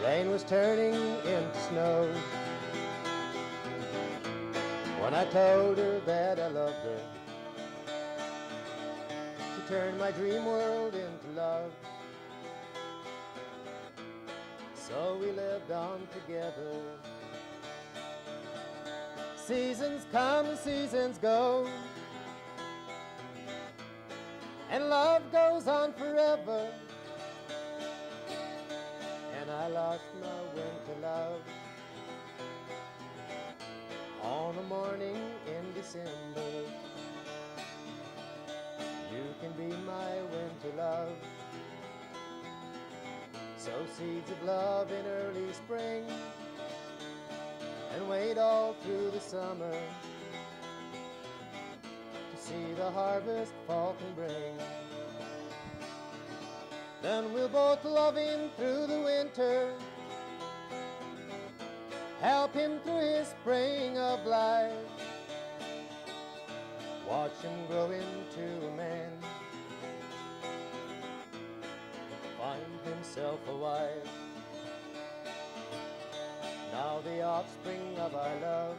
rain was turning into snow. When I told her that I loved her, she turned my dream world into love. So we lived on together. Seasons come and seasons go, and love goes on forever. And I lost my winter love on a morning in December. You can be my winter love. Sow seeds of love in early spring and wait all through the summer to see the harvest fall can bring. Then we'll both love him through the winter, help him through his spring of life, watch him grow into a man, find himself a wife. Now the offspring of our love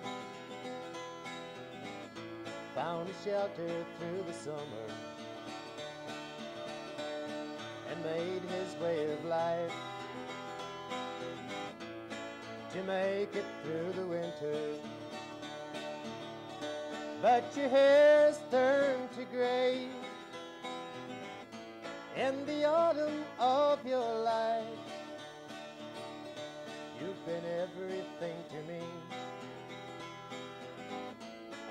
found a shelter through the summer and made his way of life to make it through the winter. But your hair's turned to gray in the autumn of your life. You've been everything to me,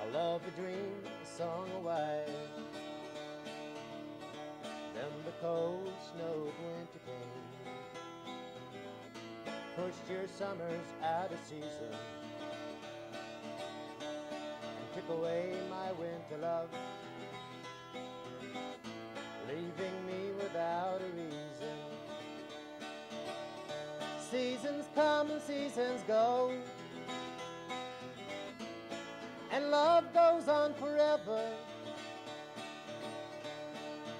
a love, a dream, a song, a wife. Then the cold snow of winter came, pushed your summers out of season, and took away my winter love, leaving me without a reason. Seasons come and seasons go, and love goes on forever.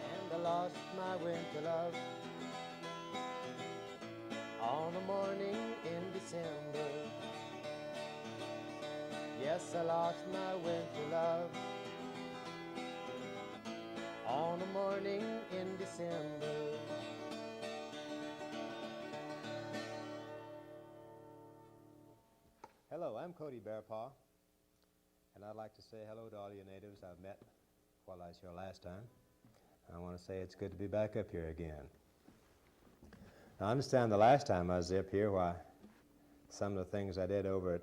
And I lost my winter love on a morning in December. Yes, I lost my winter love on a morning in December. Hello, I'm Cody Bearpaw, and I'd like to say hello to all you natives I've met while I was here last time. I want to say it's good to be back up here again. Now, I understand the last time I was up here, why some of the things I did over at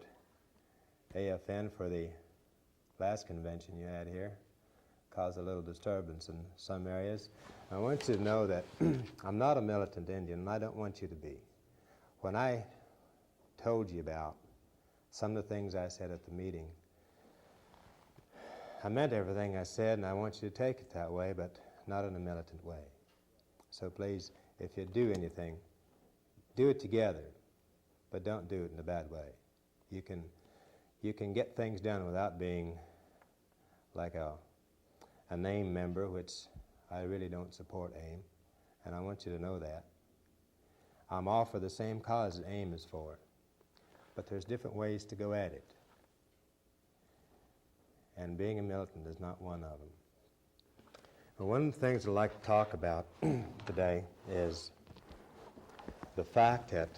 AFN for the last convention you had here caused a little disturbance in some areas. I want you to know that I'm not a militant Indian, and I don't want you to be. When I told you about some of the things I said at the meeting, I meant everything I said, and I want you to take it that way, but not in a militant way. So please, if you do anything, do it together, but don't do it in a bad way. You can get things done without being like a AIM member, which I really don't support AIM, and I want you to know that. I'm all for the same cause that AIM is for, but there's different ways to go at it. And being a militant is not one of them. Well, one of the things I'd like to talk about today is the fact that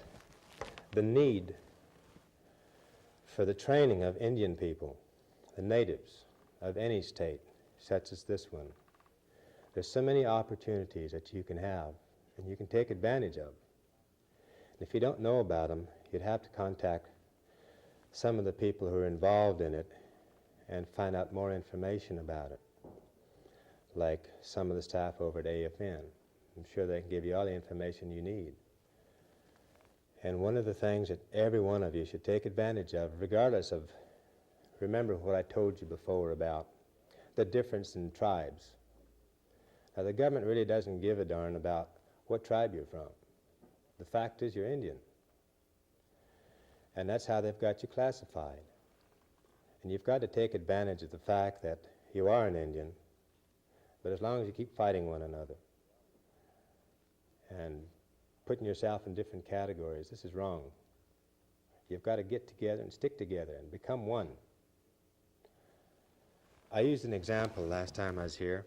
the need for the training of Indian people, the natives of any state, such as this one. There's so many opportunities that you can have and you can take advantage of. And if you don't know about them, you'd have to contact some of the people who are involved in it and find out more information about it, like some of the staff over at AFN. I'm sure they can give you all the information you need. And one of the things that every one of you should take advantage of, regardless of, remember what I told you before about the difference in tribes. Now, the government really doesn't give a darn about what tribe you're from. The fact is you're Indian. And that's how they've got you classified. And you've got to take advantage of the fact that you are an Indian, but as long as you keep fighting one another and putting yourself in different categories. This is wrong. You've got to get together and stick together and become one. I used an example last time I was here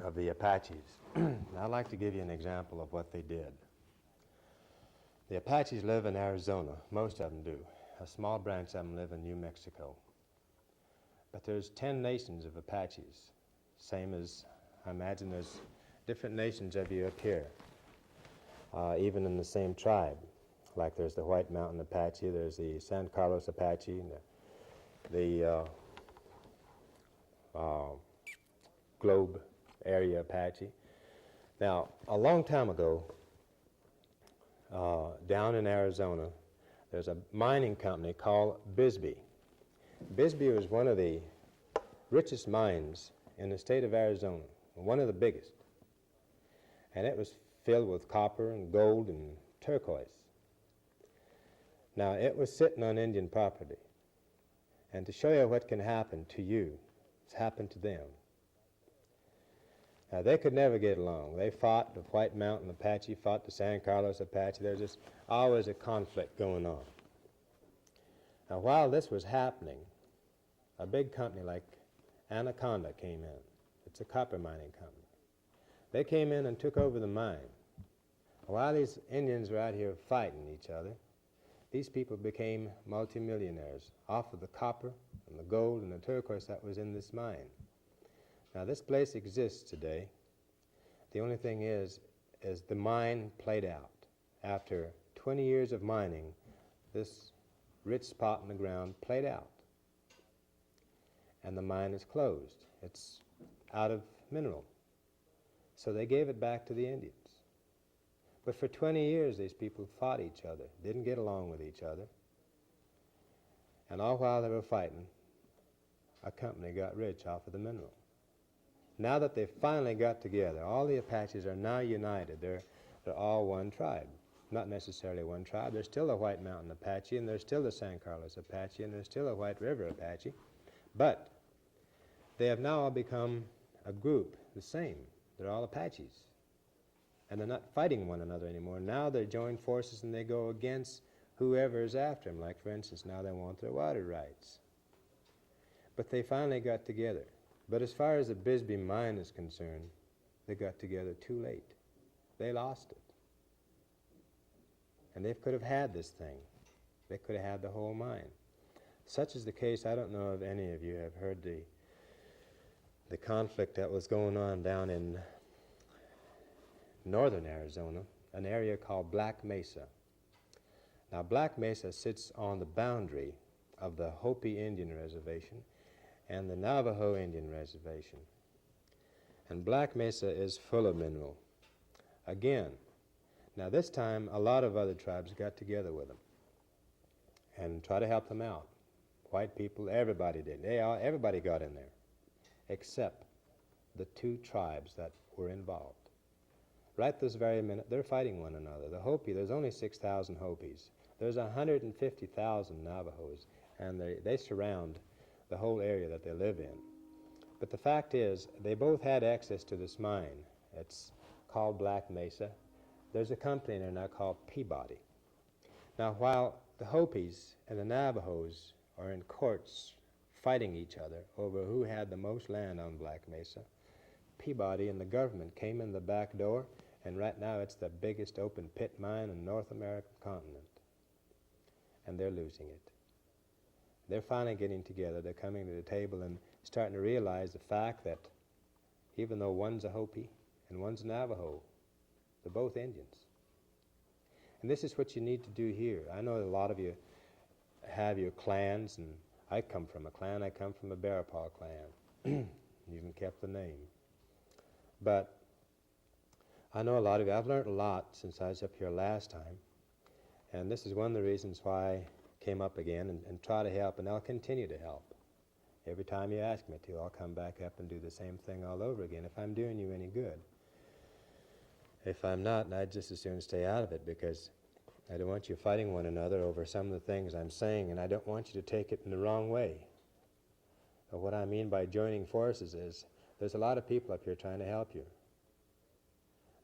of the Apaches. I'd like to give you an example of what they did. The Apaches live in Arizona. Most of them do. A small branch of them live in New Mexico. But there's 10 nations of Apaches, same as, I imagine there's different nations of you up here, even in the same tribe. Like there's the White Mountain Apache, there's the San Carlos Apache, and the Globe Area Apache. Now, a long time ago, down in Arizona, there's a mining company called Bisbee. Bisbee was one of the richest mines in the state of Arizona, one of the biggest. And it was filled with copper and gold and turquoise. Now, it was sitting on Indian property. And to show you what can happen to you, it's happened to them. Now, they could never get along. They fought. The White Mountain Apache fought the San Carlos Apache. There's just always a conflict going on. Now, while this was happening, a big company like Anaconda came in. It's a copper mining company. They came in and took over the mine. While these Indians were out here fighting each other, these people became multimillionaires off of the copper and the gold and the turquoise that was in this mine. Now, this place exists today. The only thing is the mine played out. After 20 years of mining, this rich spot in the ground played out. And the mine is closed. It's out of mineral. So they gave it back to the Indians. But for 20 years, these people fought each other, didn't get along with each other. And all while they were fighting, a company got rich off of the mineral. Now that they've finally got together, all the Apaches are now united. They're all one tribe. Not necessarily one tribe. There's still a White Mountain Apache, and there's still the San Carlos Apache, and there's still a White River Apache. But they have now all become a group, the same. They're all Apaches. And they're not fighting one another anymore. Now they join forces and they go against whoever is after them. Like, for instance, now they want their water rights. But they finally got together. But as far as the Bisbee mine is concerned, they got together too late. They lost it. And they could have had this thing. They could have had the whole mine. Such is the case. I don't know if any of you have heard the conflict that was going on down in northern Arizona, an area called Black Mesa. Now, Black Mesa sits on the boundary of the Hopi Indian Reservation and the Navajo Indian Reservation. And Black Mesa is full of mineral. Again, now this time a lot of other tribes got together with them and tried to help them out. White people, everybody did. Everybody got in there, except the two tribes that were involved. Right this very minute, they're fighting one another. The Hopi, there's only 6,000 Hopis. There's 150,000 Navajos, and they surround the whole area that they live in. But the fact is, they both had access to this mine. It's called Black Mesa. There's a company in there now called Peabody. Now, while the Hopis and the Navajos are in courts fighting each other over who had the most land on Black Mesa, Peabody and the government came in the back door, and right now it's the biggest open pit mine in North American continent. And they're losing it. They're finally getting together. They're coming to the table and starting to realize the fact that even though one's a Hopi and one's a Navajo, they're both Indians. And this is what you need to do here. I know a lot of you have your clans, and I come from a clan. I come from a Bearpaw clan. Even kept the name. But I know a lot of you. I've learned a lot since I was up here last time. And this is one of the reasons why I came up again and try to help, and I'll continue to help. Every time you ask me to, I'll come back up and do the same thing all over again if I'm doing you any good. If I'm not, I'd just as soon stay out of it, because I don't want you fighting one another over some of the things I'm saying, and I don't want you to take it in the wrong way. But what I mean by joining forces is there's a lot of people up here trying to help you.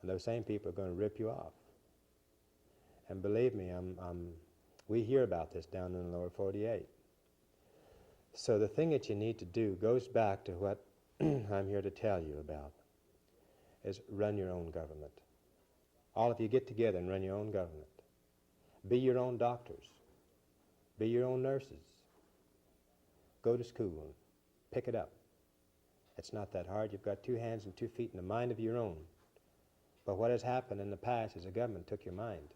And those same people are going to rip you off. And believe me, we hear about this down in the lower 48. So the thing that you need to do goes back to what I'm here to tell you about, is run your own government. All of you get together and run your own government. Be your own doctors. Be your own nurses. Go to school and pick it up. It's not that hard. You've got 2 hands and 2 feet and a mind of your own. But what has happened in the past is the government took your mind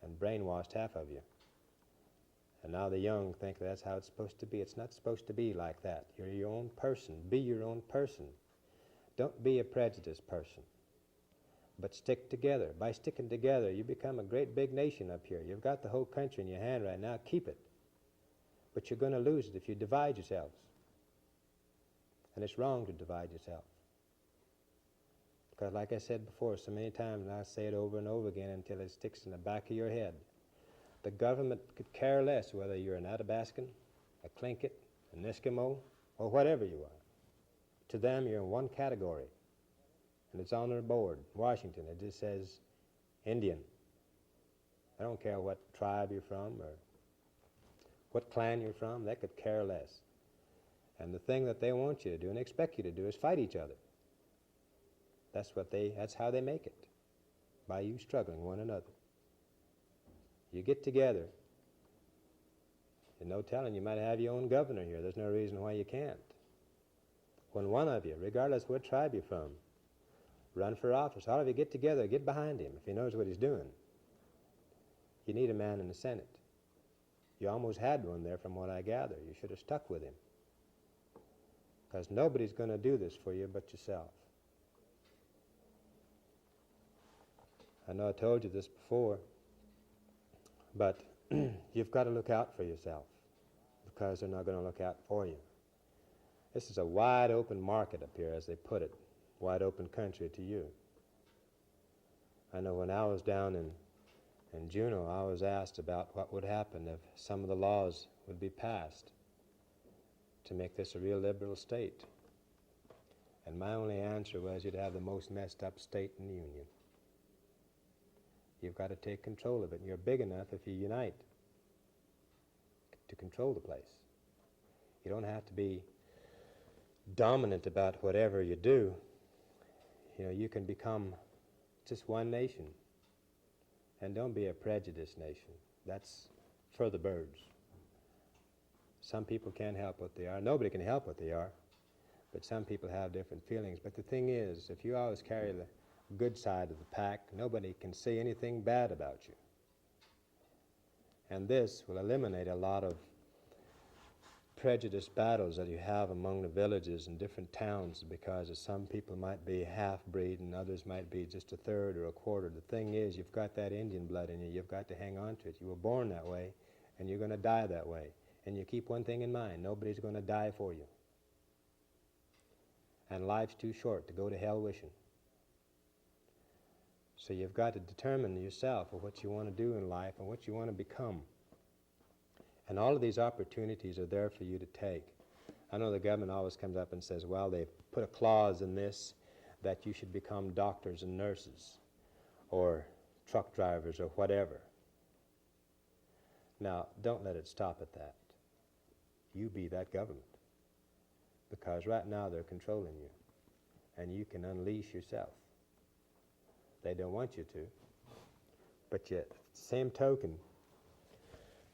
and brainwashed half of you. And now the young think that's how it's supposed to be. It's not supposed to be like that. You're your own person. Be your own person. Don't be a prejudiced person, but stick together. By sticking together, you become a great big nation up here. You've got the whole country in your hand right now. Keep it. But you're going to lose it if you divide yourselves. And it's wrong to divide yourself. Because like I said before so many times, and I'll say it over and over again until it sticks in the back of your head, the government could care less whether you're an Athabascan, a Tlingit, an Eskimo, or whatever you are. To them, you're in one category. And it's on their board, Washington. It just says Indian. I don't care what tribe you're from or what clan you're from. They could care less. And the thing that they want you to do and expect you to do is fight each other. That's how they make it, by you struggling one another. You get together. There's no telling, you might have your own governor here. There's no reason why you can't. When one of you, regardless what tribe you're from, run for office, all of you get together, get behind him if he knows what he's doing. You need a man in the Senate. You almost had one there from what I gather. You should have stuck with him. Because nobody's going to do this for you but yourself. I know I told you this before, but you've got to look out for yourself because they're not going to look out for you. This is a wide open market up here, as they put it, wide open country to you. I know when I was down in Juneau, I was asked about what would happen if some of the laws would be passed to make this a real liberal state. And my only answer was, you'd have the most messed up state in the Union. You've got to take control of it, and you're big enough if you unite to control the place. You don't have to be dominant about whatever you do. You know, you can become just one nation. And don't be a prejudiced nation. That's for the birds. Some people can't help what they are. Nobody can help what they are. But some people have different feelings. But the thing is, if you always carry the good side of the pack, nobody can say anything bad about you. And this will eliminate a lot of prejudice battles that you have among the villages and different towns, because some people might be half-breed and others might be just a third or a quarter. The thing is, you've got that Indian blood in you. You've got to hang on to it. You were born that way, and you're going to die that way. And you keep one thing in mind: nobody's going to die for you. And life's too short to go to hell wishing. So you've got to determine yourself what you want to do in life and what you want to become. And all of these opportunities are there for you to take. I know the government always comes up and says, well, they've put a clause in this that you should become doctors and nurses or truck drivers or whatever. Now, don't let it stop at that. You be that government. Because right now they're controlling you. And you can unleash yourself. They don't want you to. But yet, same token,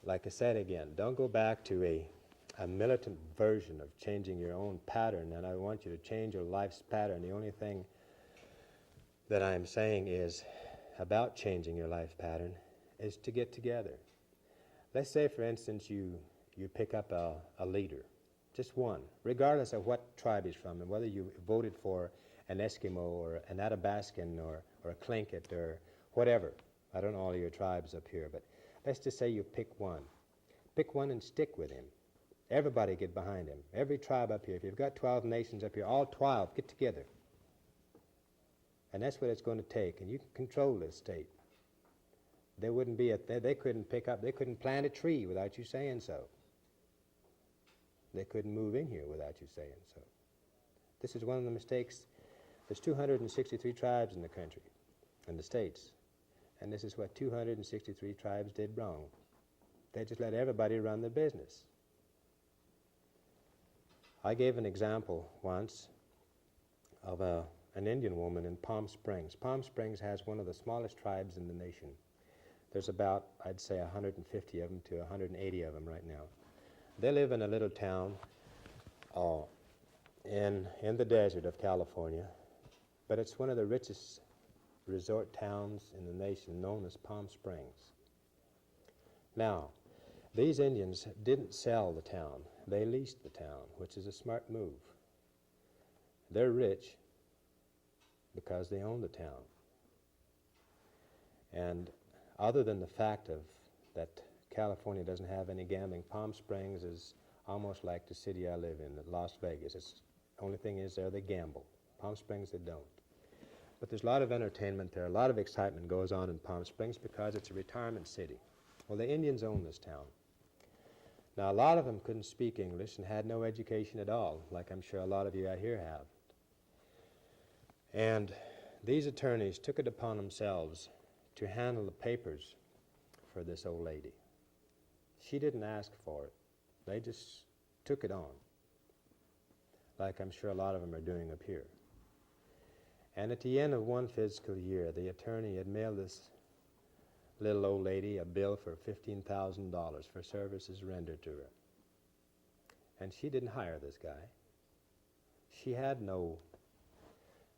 like I said again, don't go back to a militant version of changing your own pattern. And I want you to change your life's pattern. The only thing that I'm saying is about changing your life pattern is to get together. Let's say, for instance, you pick up a leader, just one, regardless of what tribe he's from and whether you voted for an Eskimo or an Athabascan or a Tlingit or whatever. I don't know all your tribes up here, but let's just say you pick one. Pick one and stick with him. Everybody get behind him. Every tribe up here. If you've got 12 nations up here, all 12 get together. And that's what it's going to take. And you can control this state. There wouldn't be they couldn't plant a tree without you saying so. They couldn't move in here without you saying so. This is one of the mistakes. There's 263 tribes in the country, in the states. And this is what 263 tribes did wrong. They just let everybody run their business. I gave an example once of an Indian woman in Palm Springs. Palm Springs has one of the smallest tribes in the nation. There's about, I'd say, 150 of them to 180 of them right now. They live in a little town in the desert of California, but it's one of the richest resort towns in the nation, known as Palm Springs. Now, these Indians didn't sell the town. They leased the town, which is a smart move. They're rich because they own the town. And other than the fact of that California doesn't have any gambling, Palm Springs is almost like the city I live in, Las Vegas. It's the only thing is there they gamble. Palm Springs they don't. But there's a lot of entertainment there. A lot of excitement goes on in Palm Springs because it's a retirement city. Well, the Indians own this town. Now, a lot of them couldn't speak English and had no education at all, like I'm sure a lot of you out here have. And these attorneys took it upon themselves to handle the papers for this old lady. She didn't ask for it. They just took it on, like I'm sure a lot of them are doing up here. And at the end of one fiscal year, the attorney had mailed this little old lady a bill for $15,000 for services rendered to her. And she didn't hire this guy. She had no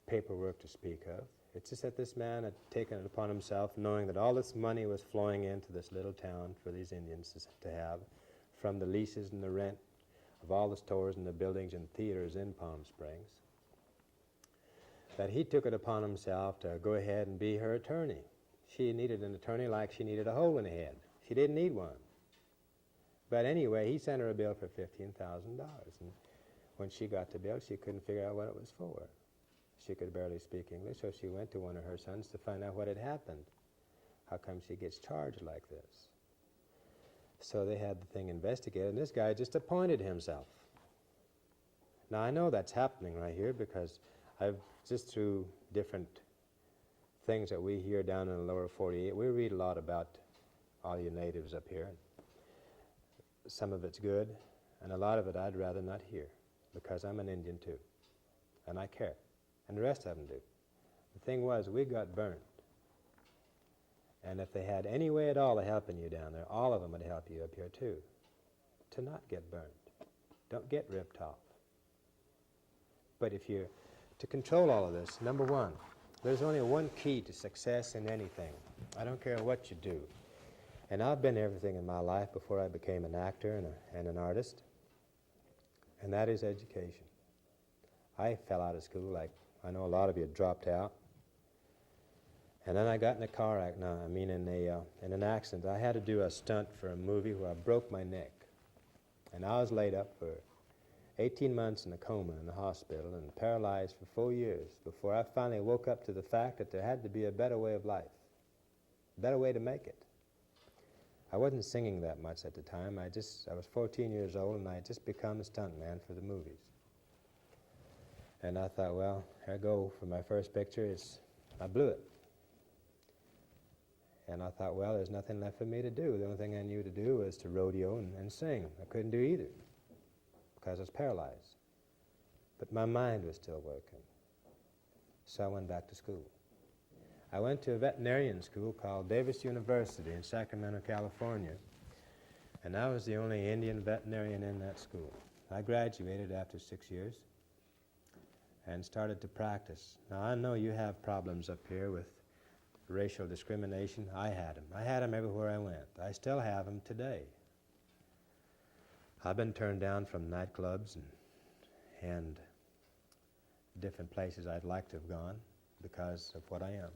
paperwork to speak of. It's just that this man had taken it upon himself, knowing that all this money was flowing into this little town for these Indians to have, from the leases and the rent of all the stores and the buildings and theaters in Palm Springs, that he took it upon himself to go ahead and be her attorney. She needed an attorney like she needed a hole in the head. She didn't need one. But anyway, he sent her a bill for $15,000. And when she got the bill, she couldn't figure out what it was for. She could barely speak English, so she went to one of her sons to find out what had happened. How come she gets charged like this? So they had the thing investigated, and this guy just appointed himself. Now, I know that's happening right here because I've just through different things that we hear down in the lower 48, we read a lot about all you natives up here. Some of it's good, and a lot of it I'd rather not hear because I'm an Indian too, and I care, and the rest of them do. The thing was, we got burnt. And if they had any way at all of helping you down there, all of them would help you up here too, to not get burnt. Don't get ripped off. But if you're to control all of this, number one, there's only one key to success in anything. I don't care what you do. And I've been everything in my life before I became an actor and an artist, and that is education. I fell out of school, like I know a lot of you dropped out. And then I got in a car in an accident. I had to do a stunt for a movie where I broke my neck. And I was laid up for 18 months in a coma in the hospital and paralyzed for 4 years before I finally woke up to the fact that there had to be a better way of life, a better way to make it. I wasn't singing that much at the time. I was 14 years old and I had just become a stuntman for the movies. And I thought, well, here I go for my first picture. I blew it. And I thought, well, there's nothing left for me to do. The only thing I knew to do was to rodeo and sing. I couldn't do either because I was paralyzed. But my mind was still working. So I went back to school. I went to a veterinarian school called Davis University in Sacramento, California. And I was the only Indian veterinarian in that school. I graduated after 6 years and started to practice. Now, I know you have problems up here with racial discrimination. I had them. I had them everywhere I went. I still have them today. I've been turned down from nightclubs and different places I'd like to have gone because of what I am.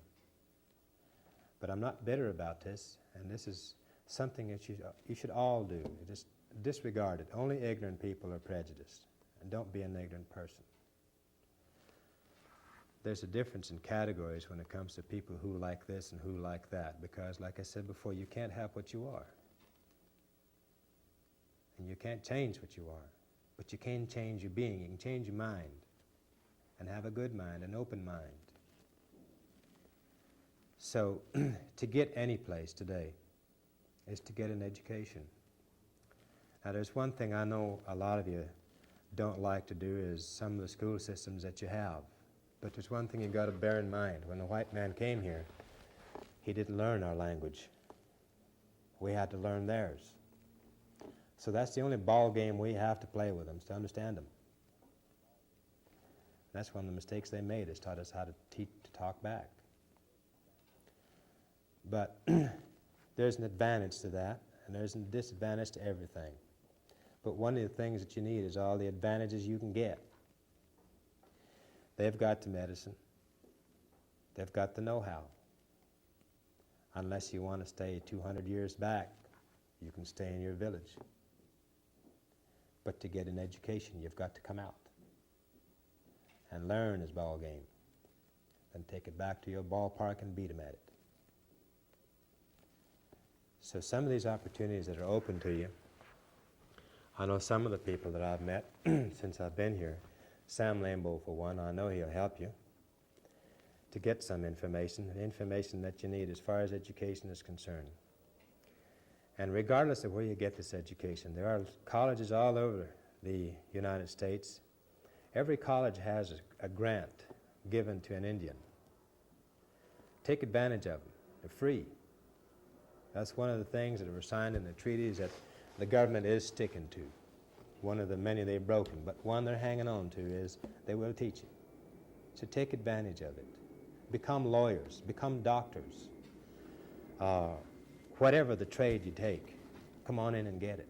But I'm not bitter about this, and this is something that you should all do. Just disregard it. Only ignorant people are prejudiced, and don't be an ignorant person. There's a difference in categories when it comes to people who like this and who like that, because, like I said before, you can't have what you are. And you can't change what you are, but you can change your being. You can change your mind and have a good mind, an open mind. So to get any place today is to get an education. Now there's one thing I know a lot of you don't like to do is some of the school systems that you have. But there's one thing you've got to bear in mind. When the white man came here, he didn't learn our language. We had to learn theirs. So that's the only ball game we have to play with them, is to understand them. That's one of the mistakes they made, is taught us how to talk back. But there's an advantage to that, and there's a disadvantage to everything. But one of the things that you need is all the advantages you can get. They've got the medicine. They've got the know-how. Unless you want to stay 200 years back, you can stay in your village. But to get an education, you've got to come out and learn his ball game, and take it back to your ballpark and beat him at it. So some of these opportunities that are open to you, I know some of the people that I've met since I've been here, Sam Lambeau for one, I know he'll help you to get some information, the information that you need as far as education is concerned. And regardless of where you get this education, there are colleges all over the United States. Every college has a grant given to an Indian. Take advantage of them. They're free. That's one of the things that were signed in the treaties that the government is sticking to. One of the many they've broken, but one they're hanging on to is they will teach you. So take advantage of it. Become lawyers, become doctors. Whatever the trade you take, come on in and get it.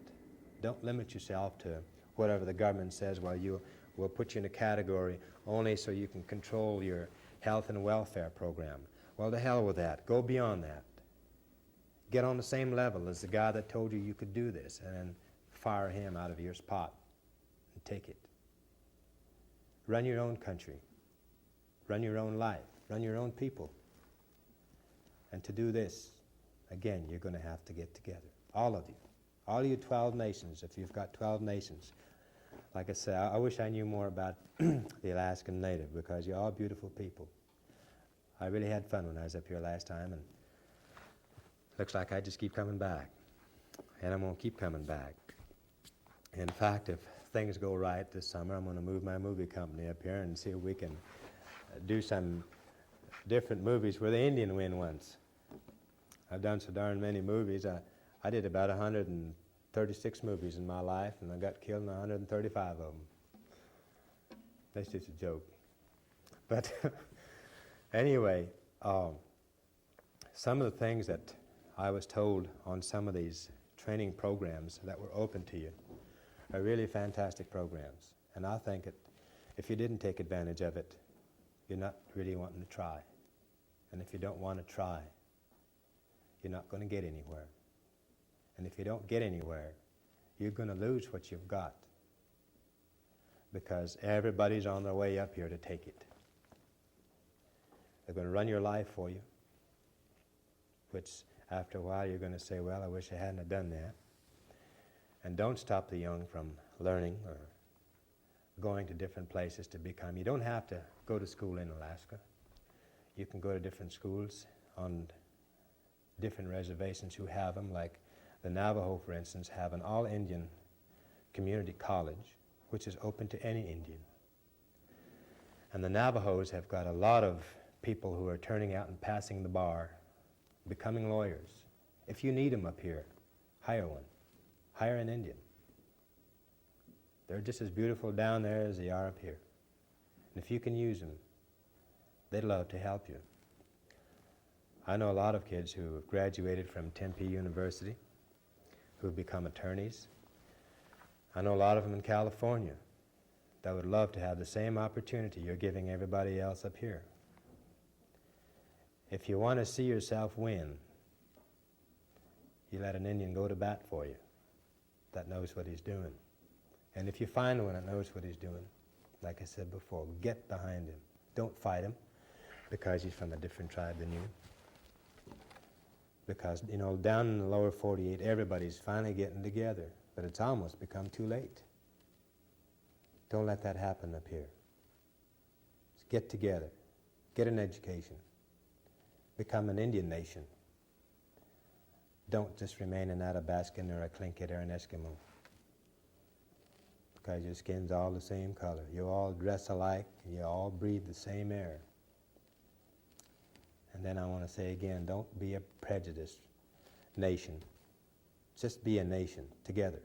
Don't limit yourself to whatever the government says, well, we'll put you in a category only so you can control your health and welfare program. Well, to hell with that. Go beyond that. Get on the same level as the guy that told you you could do this, and then fire him out of your spot and take it. Run your own country. Run your own life. Run your own people. And to do this, again, you're going to have to get together. All of you. All you 12 nations, if you've got 12 nations. Like I say, I wish I knew more about the Alaskan Native, because you're all beautiful people. I really had fun when I was up here last time, and looks like I just keep coming back. And I'm going to keep coming back. In fact, if things go right this summer, I'm going to move my movie company up here and see if we can do some different movies where the Indian win once. I've done so darn many movies. I did about 136 movies in my life, and I got killed in 135 of them. That's just a joke. But anyway, some of the things that I was told on some of these training programs that were open to you are really fantastic programs. And I think that if you didn't take advantage of it, you're not really wanting to try. And if you don't want to try, you're not going to get anywhere. And if you don't get anywhere, you're going to lose what you've got, because everybody's on their way up here to take it. They're going to run your life for you, which after a while you're going to say, well, I wish I hadn't have done that. And don't stop the young from learning or going to different places to become. You don't have to go to school in Alaska. You can go to different schools on different reservations who have them, like the Navajo, for instance, have an all-Indian community college, which is open to any Indian. And the Navajos have got a lot of people who are turning out and passing the bar, becoming lawyers. If you need them up here, hire one. Hire an Indian. They're just as beautiful down there as they are up here. And if you can use them, they'd love to help you. I know a lot of kids who have graduated from Tempe University who have become attorneys. I know a lot of them in California that would love to have the same opportunity you're giving everybody else up here. If you want to see yourself win, you let an Indian go to bat for you that knows what he's doing. And if you find one that knows what he's doing, like I said before, get behind him. Don't fight him because he's from a different tribe than you. Because, you know, down in the lower 48, everybody's finally getting together, but it's almost become too late. Don't let that happen up here. Just get together. Get an education. become an Indian nation. Don't just remain an Athabascan or a Tlingit or an Eskimo. Because your skin's all the same color. You all dress alike, and you all breathe the same air. And then I want to say again, don't be a prejudiced nation. Just be a nation together.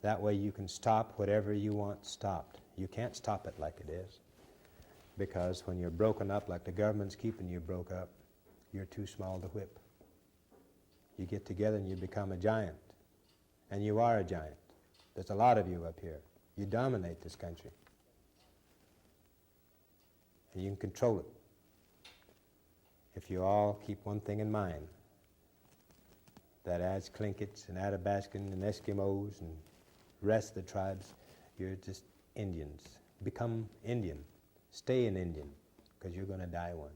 That way you can stop whatever you want stopped. You can't stop it like it is. Because when you're broken up like the government's keeping you broke up, you're too small to whip. You get together and you become a giant. And you are a giant. There's a lot of you up here. You dominate this country. And you can control it. If you all keep one thing in mind, that as Tlinkits and Athabascan and Eskimos and the rest of the tribes, you're just Indians. Become Indian. Stay an Indian, because you're going to die one.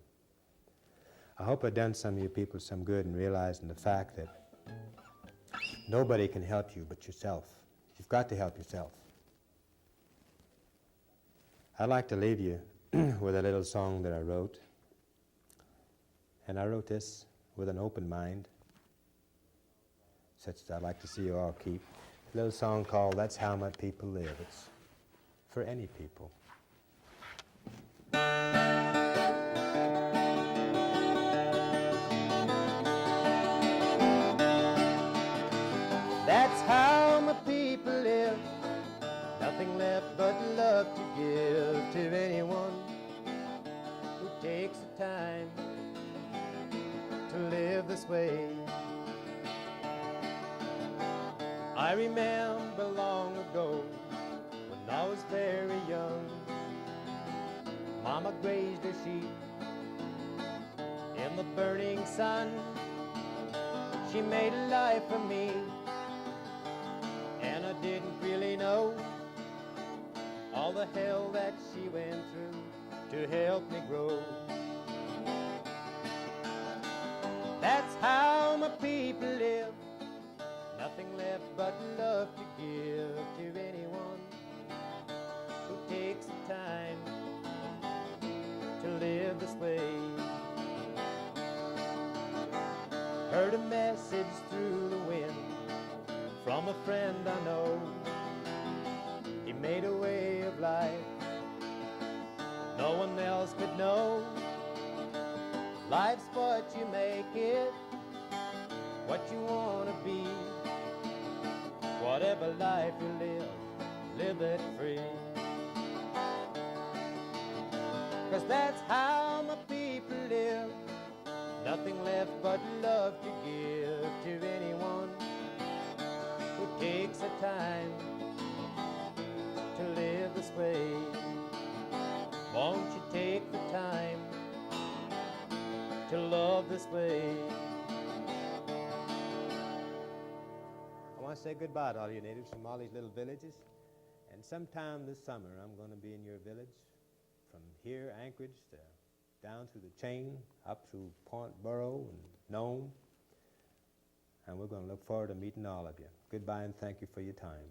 I hope I've done some of you people some good in realizing the fact that nobody can help you but yourself. You've got to help yourself. I'd like to leave you with a little song that I wrote. And I wrote this with an open mind, such as I'd like to see you all keep. A little song called That's How My People Live. It's for any people. That's how my people live. Nothing left but love to give to anyone who takes the time to live this way. I remember long ago when I was very young, Mama grazed her sheep in the burning sun. She made a life for me, and I didn't really know all the hell that she went through to help me grow. That's how my people live. Nothing left but love to give to anyone who takes the time to live this way. Heard a message through the wind from a friend I know. He made a way of life no one else could know. Life's what you make it, what you want to be. Whatever life you live, live it free. 'Cause that's how my people live. Nothing left but love to give to anyone who takes the time to live this way. Won't you take the time to love this way? I want to say goodbye to all you natives from all these little villages. And sometime this summer, I'm going to be in your village from here, Anchorage, to down through the chain, up through Point Burrow and Nome. And we're going to look forward to meeting all of you. Goodbye and thank you for your time.